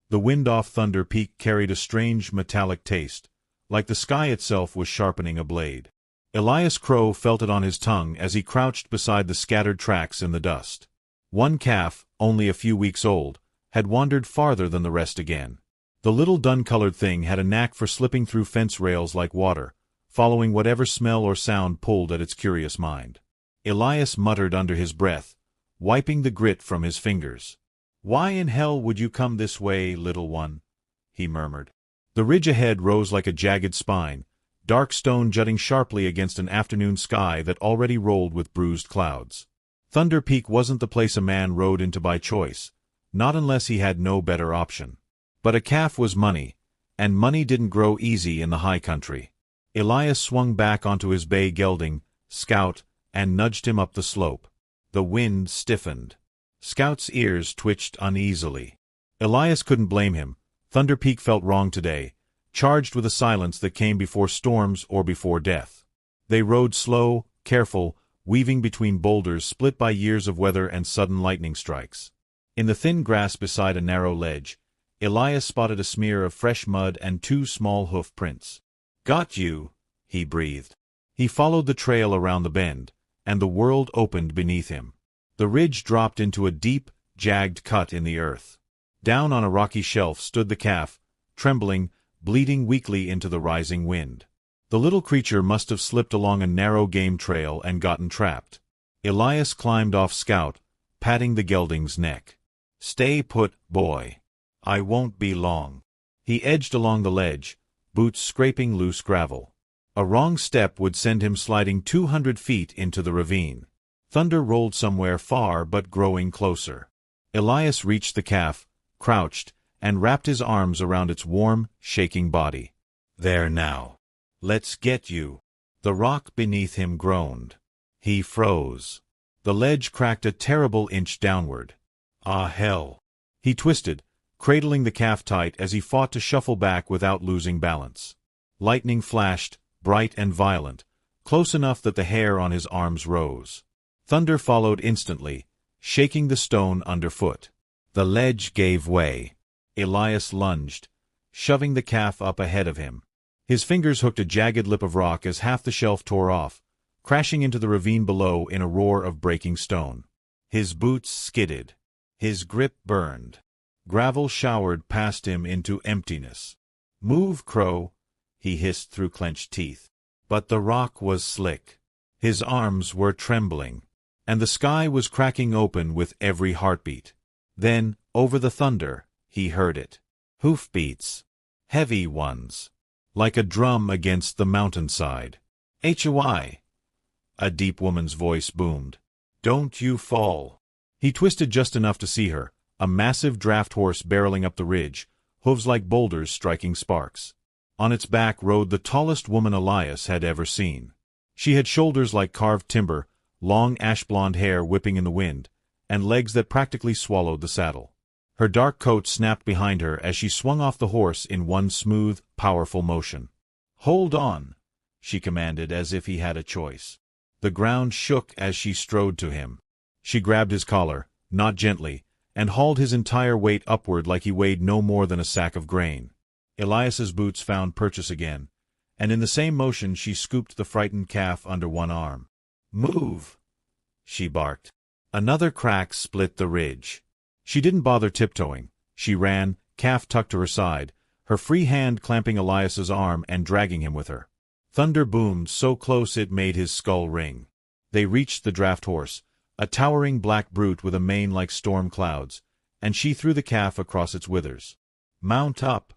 The wind off Thunder Peak carried a strange metallic taste, like the sky itself was sharpening a blade. Elias Crow felt it on his tongue as he crouched beside the scattered tracks in the dust. One calf, only a few weeks old, had wandered farther than the rest again. The little dun-colored thing had a knack for slipping through fence rails like water, following whatever smell or sound pulled at its curious mind. Elias muttered under his breath, wiping the grit from his fingers. "Why in hell would you come this way, little one?" he murmured. The ridge ahead rose like a jagged spine, dark stone jutting sharply against an afternoon sky that already rolled with bruised clouds. Thunder Peak wasn't the place a man rode into by choice, not unless he had no better option. But a calf was money, and money didn't grow easy in the high country. Elias swung back onto his bay gelding, Scout, and nudged him up the slope. The wind stiffened. Scout's ears twitched uneasily. Elias couldn't blame him. Thunder Peak felt wrong today, charged with a silence that came before storms or before death. They rode slow, careful, weaving between boulders split by years of weather and sudden lightning strikes. In the thin grass beside a narrow ledge, Elias spotted a smear of fresh mud and 2 small hoof prints. "Got you," he breathed. He followed the trail around the bend, and the world opened beneath him. The ridge dropped into a deep, jagged cut in the earth. Down on a rocky shelf stood the calf, trembling, bleeding weakly into the rising wind. The little creature must have slipped along a narrow game trail and gotten trapped. Elias climbed off Scout, patting the gelding's neck. "Stay put, boy. I won't be long." He edged along the ledge, boots scraping loose gravel. A wrong step would send him sliding 200 feet into the ravine. Thunder rolled somewhere far but growing closer. Elias reached the calf, crouched, and wrapped his arms around its warm, shaking body. "There now. Let's get you." The rock beneath him groaned. He froze. The ledge cracked a terrible inch downward. Ah, hell! He twisted, cradling the calf tight as he fought to shuffle back without losing balance. Lightning flashed, bright and violent, close enough that the hair on his arms rose. Thunder followed instantly, shaking the stone underfoot. The ledge gave way. Elias lunged, shoving the calf up ahead of him. His fingers hooked a jagged lip of rock as half the shelf tore off, crashing into the ravine below in a roar of breaking stone. His boots skidded. His grip burned. Gravel showered past him into emptiness. "Move, Crow," he hissed through clenched teeth. But the rock was slick. His arms were trembling, and the sky was cracking open with every heartbeat. Then, over the thunder, he heard it. Hoofbeats. Heavy ones. Like a drum against the mountainside. "H-O-I!" A deep woman's voice boomed. "Don't you fall." He twisted just enough to see her, a massive draft horse barreling up the ridge, hooves like boulders striking sparks. On its back rode the tallest woman Elias had ever seen. She had shoulders like carved timber, long ash-blonde hair whipping in the wind, and legs that practically swallowed the saddle. Her dark coat snapped behind her as she swung off the horse in one smooth, powerful motion. "Hold on," she commanded as if he had a choice. The ground shook as she strode to him. She grabbed his collar, not gently, and hauled his entire weight upward like he weighed no more than a sack of grain. Elias's boots found purchase again, and in the same motion she scooped the frightened calf under one arm. "Move!" she barked. Another crack split the ridge. She didn't bother tiptoeing. She ran, calf tucked to her side, her free hand clamping Elias's arm and dragging him with her. Thunder boomed so close it made his skull ring. They reached the draft horse, a towering black brute with a mane like storm clouds, and she threw the calf across its withers. "Mount up,"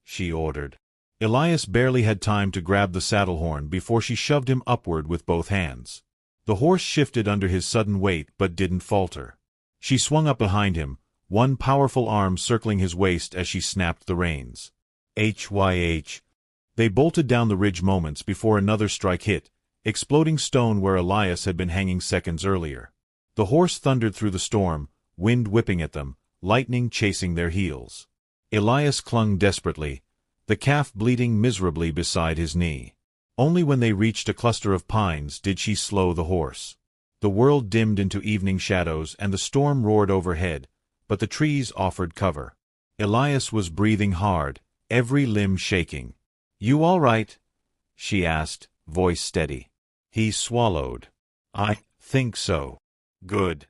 she ordered. Elias barely had time to grab the saddle horn before she shoved him upward with both hands. The horse shifted under his sudden weight but didn't falter. She swung up behind him, one powerful arm circling his waist as she snapped the reins. Hyh. They bolted down the ridge moments before another strike hit, exploding stone where Elias had been hanging seconds earlier. The horse thundered through the storm, wind whipping at them, lightning chasing their heels. Elias clung desperately, the calf bleeding miserably beside his knee. Only when they reached a cluster of pines did she slow the horse. The world dimmed into evening shadows and the storm roared overhead, but the trees offered cover. Elias was breathing hard, every limb shaking. "You all right?" she asked, voice steady. He swallowed. "I think so." "Good.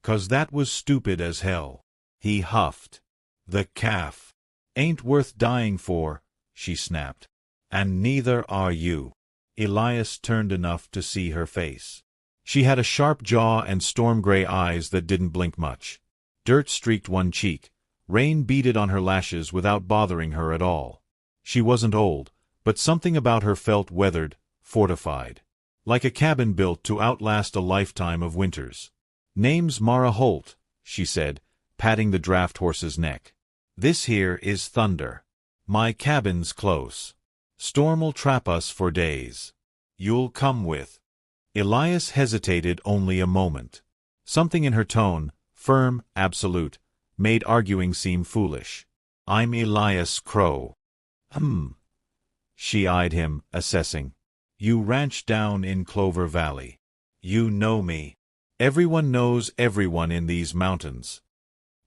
'Cause that was stupid as hell." He huffed. "The calf ain't worth dying for," she snapped. "And neither are you." Elias turned enough to see her face. She had a sharp jaw and storm-gray eyes that didn't blink much. Dirt streaked one cheek. Rain beaded on her lashes without bothering her at all. She wasn't old, but something about her felt weathered, fortified. Like a cabin built to outlast a lifetime of winters. "Name's Mara Holt," she said, patting the draft horse's neck. "This here is Thunder. My cabin's close. Storm'll trap us for days. You'll come with." Elias hesitated only a moment. Something in her tone, firm, absolute, made arguing seem foolish. "I'm Elias Crow." She eyed him, assessing. "You ranch down in Clover Valley. You know me." "Everyone knows everyone in these mountains."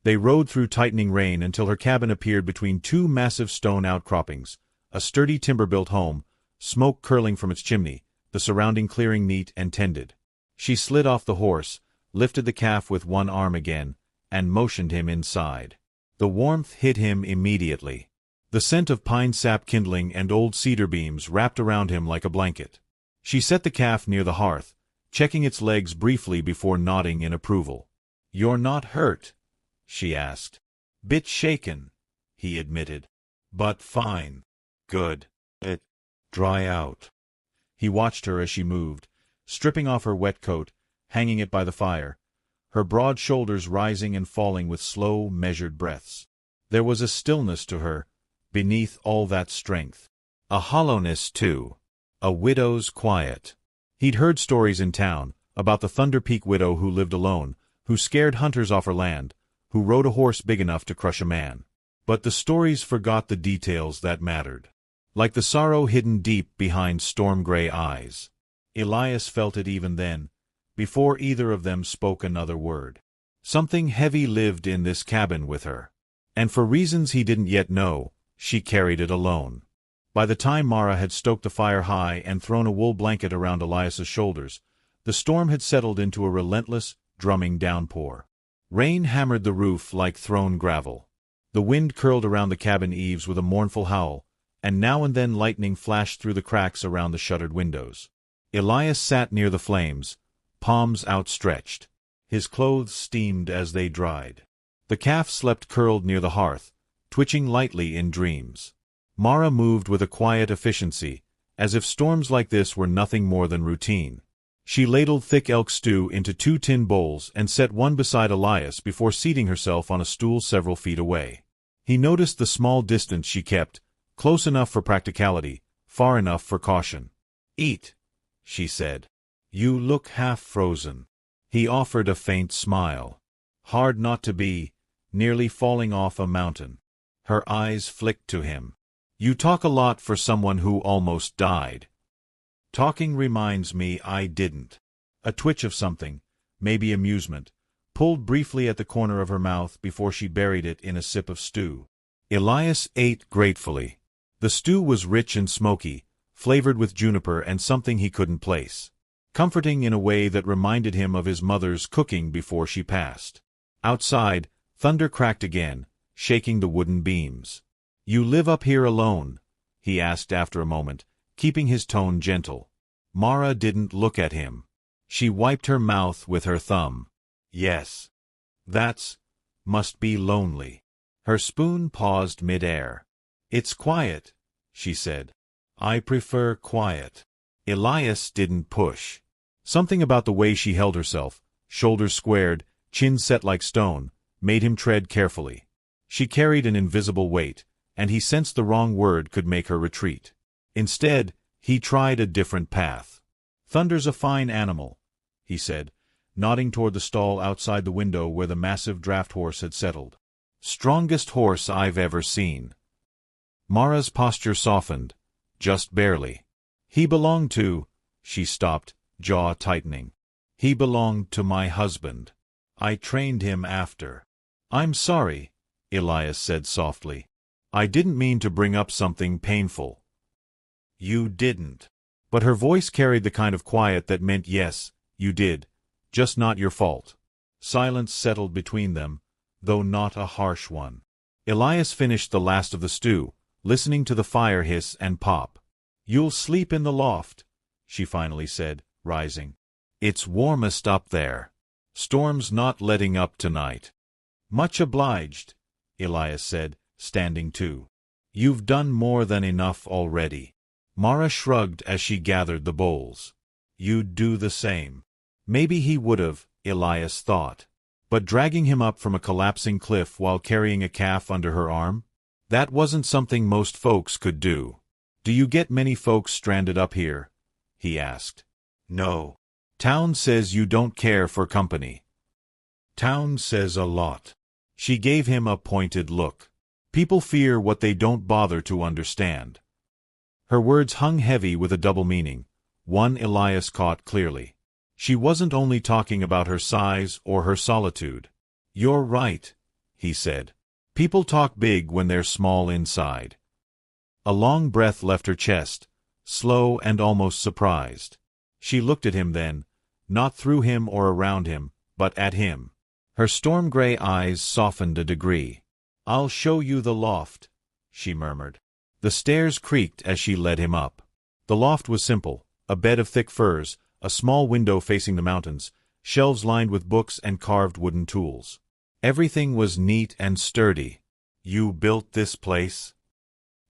They rode through tightening rain until her cabin appeared between two massive stone outcroppings, a sturdy timber-built home, smoke curling from its chimney, the surrounding clearing neat and tended. She slid off the horse, lifted the calf with one arm again, and motioned him inside. The warmth hit him immediately. The scent of pine sap kindling and old cedar beams wrapped around him like a blanket. She set the calf near the hearth, checking its legs briefly before nodding in approval. "You're not hurt?" she asked. "Bit shaken," he admitted. "But fine." "Good. It dry out." He watched her as she moved, stripping off her wet coat, hanging it by the fire, her broad shoulders rising and falling with slow, measured breaths. There was a stillness to her, beneath all that strength. A hollowness, too. A widow's quiet. He'd heard stories in town, about the Thunder Peak widow who lived alone, who scared hunters off her land, who rode a horse big enough to crush a man. But the stories forgot the details that mattered. Like the sorrow hidden deep behind storm-gray eyes. Elias felt it even then, before either of them spoke another word. Something heavy lived in this cabin with her. And for reasons he didn't yet know, she carried it alone. By the time Mara had stoked the fire high and thrown a wool blanket around Elias's shoulders, the storm had settled into a relentless, drumming downpour. Rain hammered the roof like thrown gravel. The wind curled around the cabin eaves with a mournful howl, and now and then lightning flashed through the cracks around the shuttered windows. Elias sat near the flames, palms outstretched. His clothes steamed as they dried. The calf slept curled near the hearth, twitching lightly in dreams. Mara moved with a quiet efficiency, as if storms like this were nothing more than routine. She ladled thick elk stew into 2 tin bowls and set one beside Elias before seating herself on a stool several feet away. He noticed the small distance she kept, close enough for practicality, far enough for caution. "Eat," she said. "You look half frozen." He offered a faint smile. Hard not to be, nearly falling off a mountain. Her eyes flicked to him. "You talk a lot for someone who almost died." "Talking reminds me I didn't." A twitch of something, maybe amusement, pulled briefly at the corner of her mouth before she buried it in a sip of stew. Elias ate gratefully. The stew was rich and smoky, flavored with juniper and something he couldn't place. Comforting in a way that reminded him of his mother's cooking before she passed. Outside, thunder cracked again, shaking the wooden beams. "You live up here alone?" he asked after a moment, keeping his tone gentle. Mara didn't look at him. She wiped her mouth with her thumb. "Yes. Must be lonely." Her spoon paused mid-air. "It's quiet," she said. "I prefer quiet." Elias didn't push. Something about the way she held herself, shoulders squared, chin set like stone, made him tread carefully. She carried an invisible weight, and he sensed the wrong word could make her retreat. Instead, he tried a different path. "Thunder's a fine animal," he said, nodding toward the stall outside the window where the massive draft horse had settled. "Strongest horse I've ever seen." Mara's posture softened, just barely. "He belonged to—" She stopped, jaw tightening. "He belonged to my husband. I trained him after." "I'm sorry," Elias said softly. I didn't mean to bring up something painful. You didn't. But her voice carried the kind of quiet that meant yes, you did, just not your fault. Silence settled between them, though not a harsh one. Elias finished the last of the stew, listening to the fire hiss and pop. You'll sleep in the loft, she finally said, rising. It's warmest up there. Storm's not letting up tonight. Much obliged, Elias said, standing too. You've done more than enough already. Mara shrugged as she gathered the bowls. You'd do the same. Maybe he would've, Elias thought. But dragging him up from a collapsing cliff while carrying a calf under her arm? That wasn't something most folks could do. Do you get many folks stranded up here? He asked. No. Town says you don't care for company. Town says a lot. She gave him a pointed look. People fear what they don't bother to understand. Her words hung heavy with a double meaning, one Elias caught clearly. She wasn't only talking about her size or her solitude. You're right, he said. People talk big when they're small inside. A long breath left her chest, slow and almost surprised. She looked at him then, not through him or around him, but at him. Her storm-gray eyes softened a degree. I'll show you the loft, she murmured. The stairs creaked as she led him up. The loft was simple, a bed of thick furs, a small window facing the mountains, shelves lined with books and carved wooden tools. Everything was neat and sturdy. You built this place?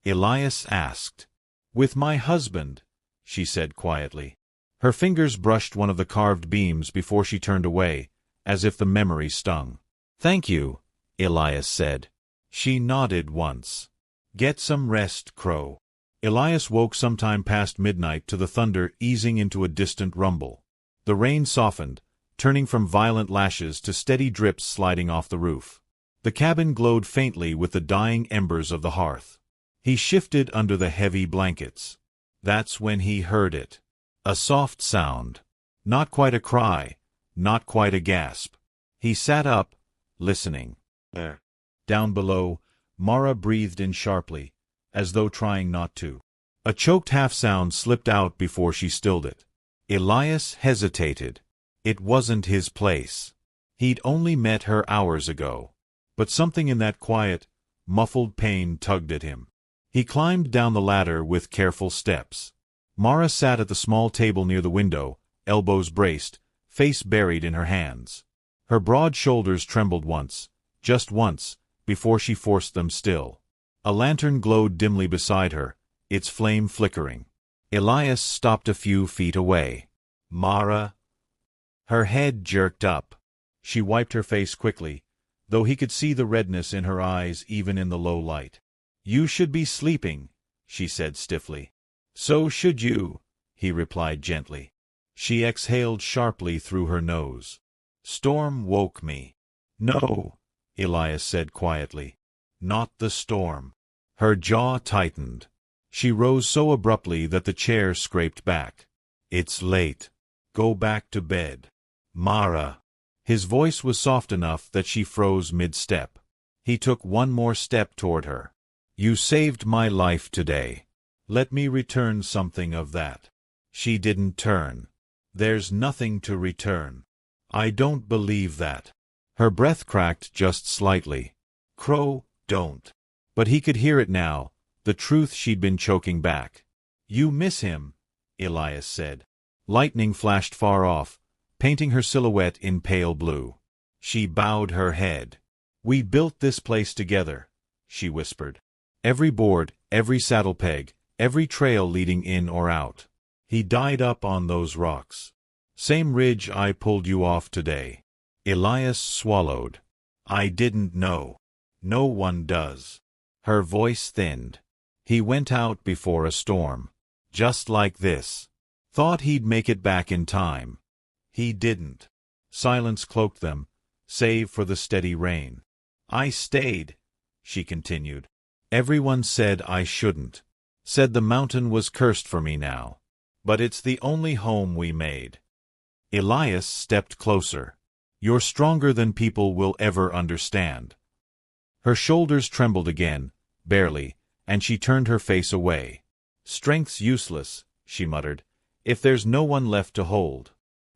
Elias asked. With my husband, she said quietly. Her fingers brushed one of the carved beams before she turned away, as if the memory stung. Thank you, Elias said. She nodded once. Get some rest, Crow. Elias woke sometime past midnight to the thunder easing into a distant rumble. The rain softened, turning from violent lashes to steady drips sliding off the roof. The cabin glowed faintly with the dying embers of the hearth. He shifted under the heavy blankets. That's when he heard it. A soft sound. Not quite a cry, not quite a gasp. He sat up, listening. Down below, Mara breathed in sharply, as though trying not to. A choked half-sound slipped out before she stilled it. Elias hesitated. It wasn't his place. He'd only met her hours ago. But something in that quiet, muffled pain tugged at him. He climbed down the ladder with careful steps. Mara sat at the small table near the window, elbows braced, face buried in her hands. Her broad shoulders trembled once, just once, before she forced them still. A lantern glowed dimly beside her, its flame flickering. Elias stopped a few feet away. Mara? Her head jerked up. She wiped her face quickly, though he could see the redness in her eyes even in the low light. You should be sleeping, she said stiffly. So should you, he replied gently. She exhaled sharply through her nose. Storm woke me. No, Elias said quietly. Not the storm. Her jaw tightened. She rose so abruptly that the chair scraped back. It's late. Go back to bed. Mara. His voice was soft enough that she froze mid-step. He took one more step toward her. You saved my life today. Let me return something of that. She didn't turn. There's nothing to return. I don't believe that. Her breath cracked just slightly. Crow, don't. But he could hear it now, the truth she'd been choking back. You miss him, Elias said. Lightning flashed far off, painting her silhouette in pale blue. She bowed her head. We built this place together, she whispered. Every board, every saddle peg, every trail leading in or out. He died up on those rocks. Same ridge I pulled you off today. Elias swallowed. I didn't know. No one does. Her voice thinned. He went out before a storm. Just like this. Thought he'd make it back in time. He didn't. Silence cloaked them, save for the steady rain. I stayed, she continued. Everyone said I shouldn't. Said the mountain was cursed for me now. But it's the only home we made. Elias stepped closer. You're stronger than people will ever understand. Her shoulders trembled again, barely, and she turned her face away. "Strength's useless," she muttered, "if there's no one left to hold."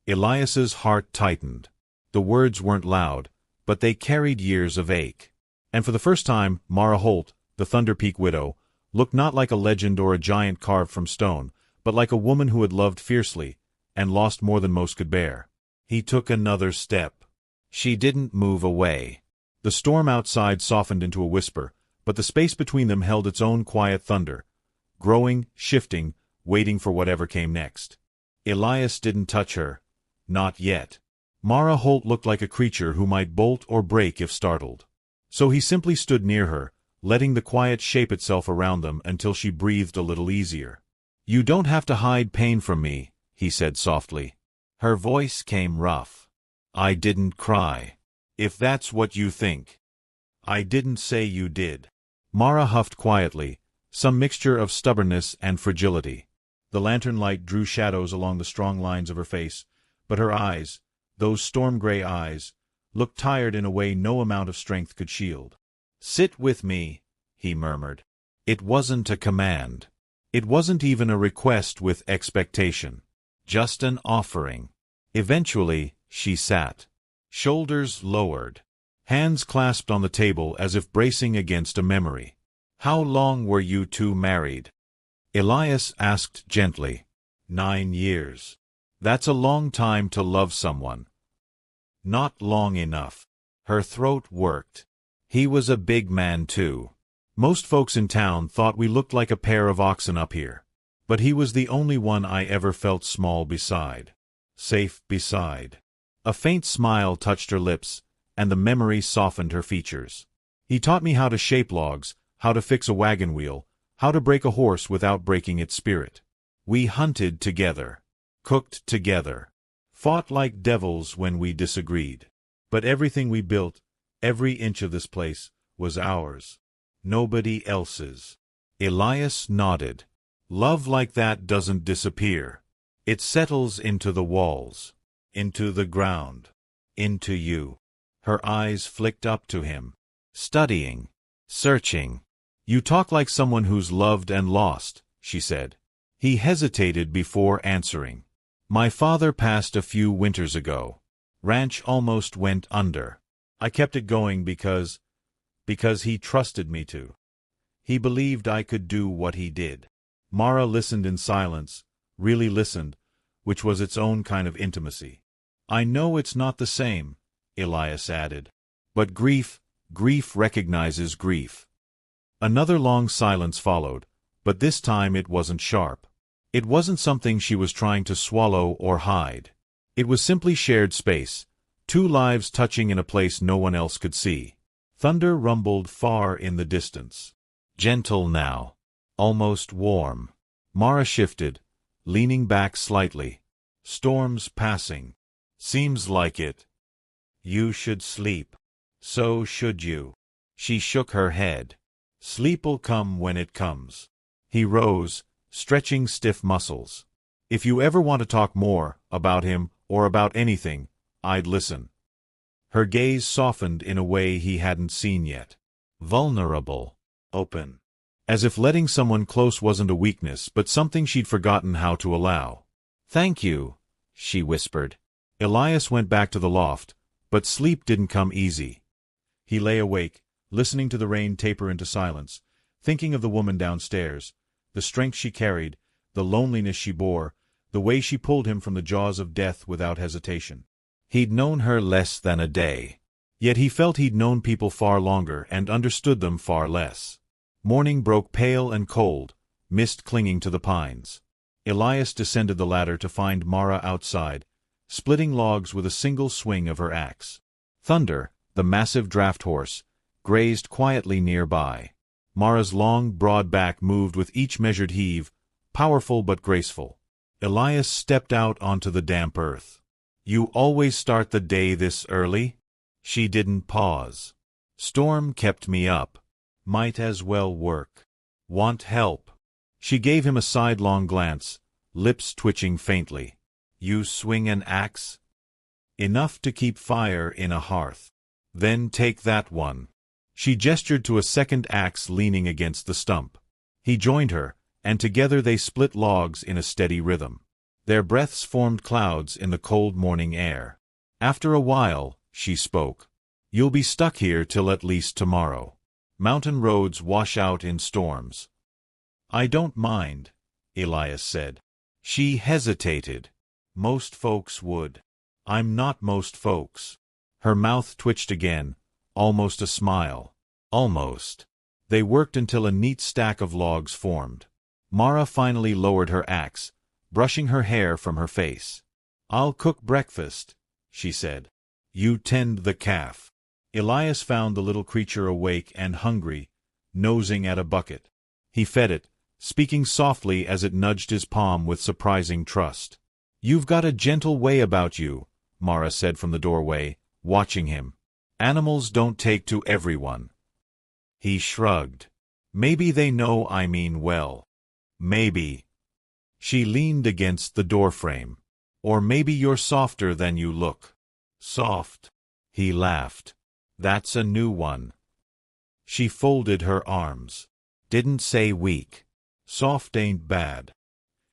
Elias's heart tightened. The words weren't loud, but they carried years of ache. And for the first time, Mara Holt, the Thunder Peak widow, looked not like a legend or a giant carved from stone, but like a woman who had loved fiercely, and lost more than most could bear. He took another step. She didn't move away. The storm outside softened into a whisper, but the space between them held its own quiet thunder, growing, shifting, waiting for whatever came next. Elias didn't touch her. Not yet. Mara Holt looked like a creature who might bolt or break if startled. So he simply stood near her, letting the quiet shape itself around them until she breathed a little easier. "You don't have to hide pain from me," he said softly. Her voice came rough. "I didn't cry. If that's what you think." "I didn't say you did." Mara huffed quietly, some mixture of stubbornness and fragility. The lantern light drew shadows along the strong lines of her face, but her eyes, those storm-gray eyes, looked tired in a way no amount of strength could shield. "Sit with me," he murmured. It wasn't a command. It wasn't even a request with expectation. Just an offering. Eventually, she sat. Shoulders lowered. Hands clasped on the table as if bracing against a memory. "How long were you two married?" Elias asked gently. 9 years. That's a long time to love someone. Not long enough. Her throat worked. He was a big man too. Most folks in town thought we looked like a pair of oxen up here. But he was the only one I ever felt small beside. Safe beside. A faint smile touched her lips, and the memory softened her features. He taught me how to shape logs, how to fix a wagon wheel, how to break a horse without breaking its spirit. We hunted together. Cooked together. Fought like devils when we disagreed. But everything we built, every inch of this place, was ours. Nobody else's. Elias nodded. Love like that doesn't disappear. It settles into the walls. Into the ground. Into you. Her eyes flicked up to him. Studying. Searching. You talk like someone who's loved and lost, she said. He hesitated before answering. My father passed a few winters ago. Ranch almost went under. I kept it going because he trusted me to. He believed I could do what he did. Mara listened in silence, really listened, which was its own kind of intimacy. I know it's not the same, Elias added. But grief recognizes grief. Another long silence followed, but this time it wasn't sharp. It wasn't something she was trying to swallow or hide. It was simply shared space, two lives touching in a place no one else could see. Thunder rumbled far in the distance. Gentle now. Almost warm. Mara shifted, leaning back slightly. Storm's passing. Seems like it. You should sleep. So should you. She shook her head. Sleep'll come when it comes. He rose, stretching stiff muscles. If you ever want to talk more, about him, or about anything, I'd listen. Her gaze softened in a way he hadn't seen yet. Vulnerable. Open. As if letting someone close wasn't a weakness, but something she'd forgotten how to allow. Thank you, she whispered. Elias went back to the loft, but sleep didn't come easy. He lay awake, listening to the rain taper into silence, thinking of the woman downstairs, the strength she carried, the loneliness she bore, the way she pulled him from the jaws of death without hesitation. He'd known her less than a day. Yet he felt he'd known people far longer and understood them far less. Morning broke pale and cold, mist clinging to the pines. Elias descended the ladder to find Mara outside, splitting logs with a single swing of her axe. Thunder, the massive draft horse, grazed quietly nearby. Mara's long, broad back moved with each measured heave, powerful but graceful. Elias stepped out onto the damp earth. You always start the day this early? She didn't pause. Storm kept me up. Might as well work. Want help? She gave him a sidelong glance, lips twitching faintly. You swing an axe? Enough to keep fire in a hearth. Then take that one. She gestured to a second axe leaning against the stump. He joined her, and together they split logs in a steady rhythm. Their breaths formed clouds in the cold morning air. After a while, she spoke. "You'll be stuck here till at least tomorrow. Mountain roads wash out in storms." "I don't mind," Elias said. She hesitated. "Most folks would." "I'm not most folks." Her mouth twitched again, almost a smile. Almost. They worked until a neat stack of logs formed. Mara finally lowered her axe, brushing her hair from her face. "I'll cook breakfast," she said. "You tend the calf." Elias found the little creature awake and hungry, nosing at a bucket. He fed it, speaking softly as it nudged his palm with surprising trust. "You've got a gentle way about you," Mara said from the doorway, watching him. "Animals don't take to everyone." He shrugged. "Maybe they know I mean well. Maybe." She leaned against the doorframe. "Or maybe you're softer than you look." "Soft." He laughed. "That's a new one." She folded her arms. "Didn't say weak. Soft ain't bad."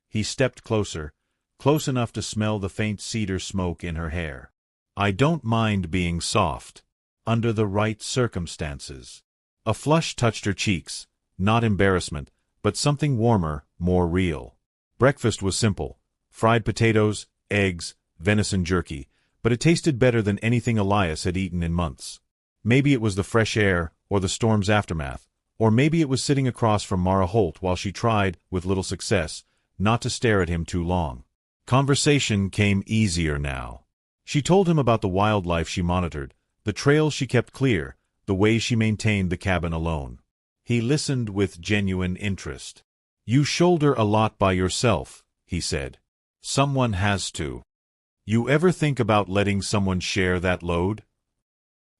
He stepped closer, close enough to smell the faint cedar smoke in her hair. "I don't mind being soft, under the right circumstances." A flush touched her cheeks, not embarrassment, but something warmer, more real. Breakfast was simple: fried potatoes, eggs, venison jerky, but it tasted better than anything Elias had eaten in months. Maybe it was the fresh air, or the storm's aftermath, or maybe it was sitting across from Mara Holt while she tried, with little success, not to stare at him too long. Conversation came easier now. She told him about the wildlife she monitored, the trails she kept clear, the way she maintained the cabin alone. He listened with genuine interest. "You shoulder a lot by yourself," he said. "Someone has to. You ever think about letting someone share that load?"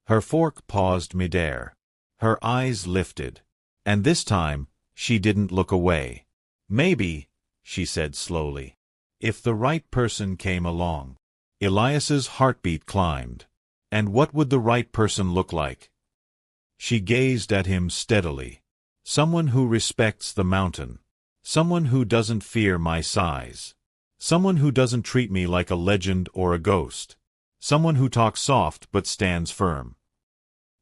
Her fork paused midair. Her eyes lifted. And this time, she didn't look away. "Maybe," she said slowly. "If the right person came along." Elias's heartbeat climbed. And what would the right person look like? She gazed at him steadily. "Someone who respects the mountain. Someone who doesn't fear my size. Someone who doesn't treat me like a legend or a ghost. Someone who talks soft but stands firm."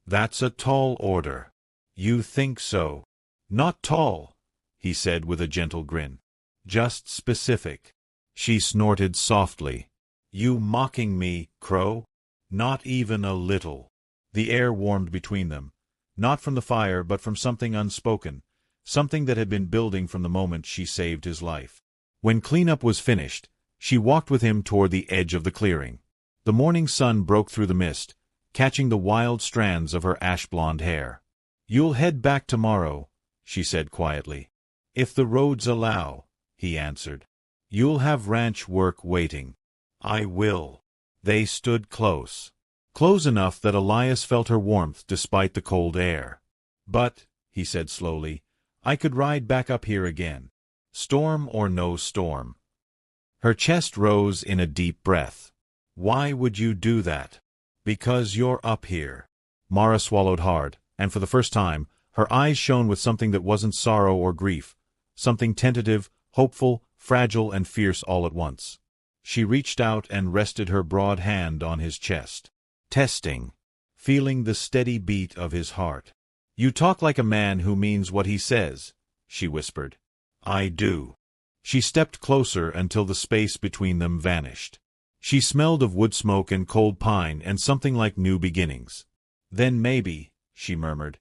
"That's a tall order." "You think so?" "Not tall," he said with a gentle grin. "Just specific." She snorted softly. "You mocking me, Crow?" "Not even a little." The air warmed between them, not from the fire but from something unspoken, something that had been building from the moment she saved his life. When cleanup was finished, she walked with him toward the edge of the clearing. The morning sun broke through the mist, catching the wild strands of her ash-blonde hair. "You'll head back tomorrow," she said quietly. "If the roads allow," he answered. "You'll have ranch work waiting." "I will." They stood close. Close enough that Elias felt her warmth despite the cold air. "But," he said slowly, "I could ride back up here again. Storm or no storm." Her chest rose in a deep breath. "Why would you do that?" "Because you're up here." Mara swallowed hard, and for the first time, her eyes shone with something that wasn't sorrow or grief, something tentative, hopeful, fragile, and fierce all at once. She reached out and rested her broad hand on his chest. Testing. Feeling the steady beat of his heart. "You talk like a man who means what he says," she whispered. "I do." She stepped closer until the space between them vanished. She smelled of wood smoke and cold pine and something like new beginnings. "Then maybe," she murmured,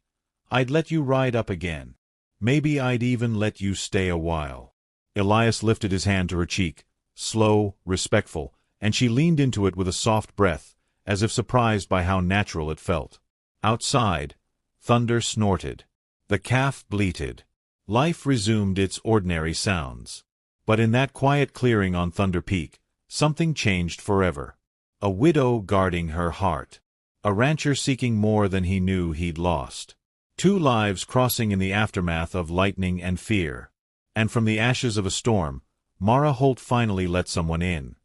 "I'd let you ride up again. Maybe I'd even let you stay a while." Elias lifted his hand to her cheek, slow, respectful, and she leaned into it with a soft breath, as if surprised by how natural it felt. Outside, thunder snorted. The calf bleated. Life resumed its ordinary sounds. But in that quiet clearing on Thunder Peak, something changed forever. A widow guarding her heart. A rancher seeking more than he knew he'd lost. Two lives crossing in the aftermath of lightning and fear. And from the ashes of a storm, Mara Holt finally let someone in.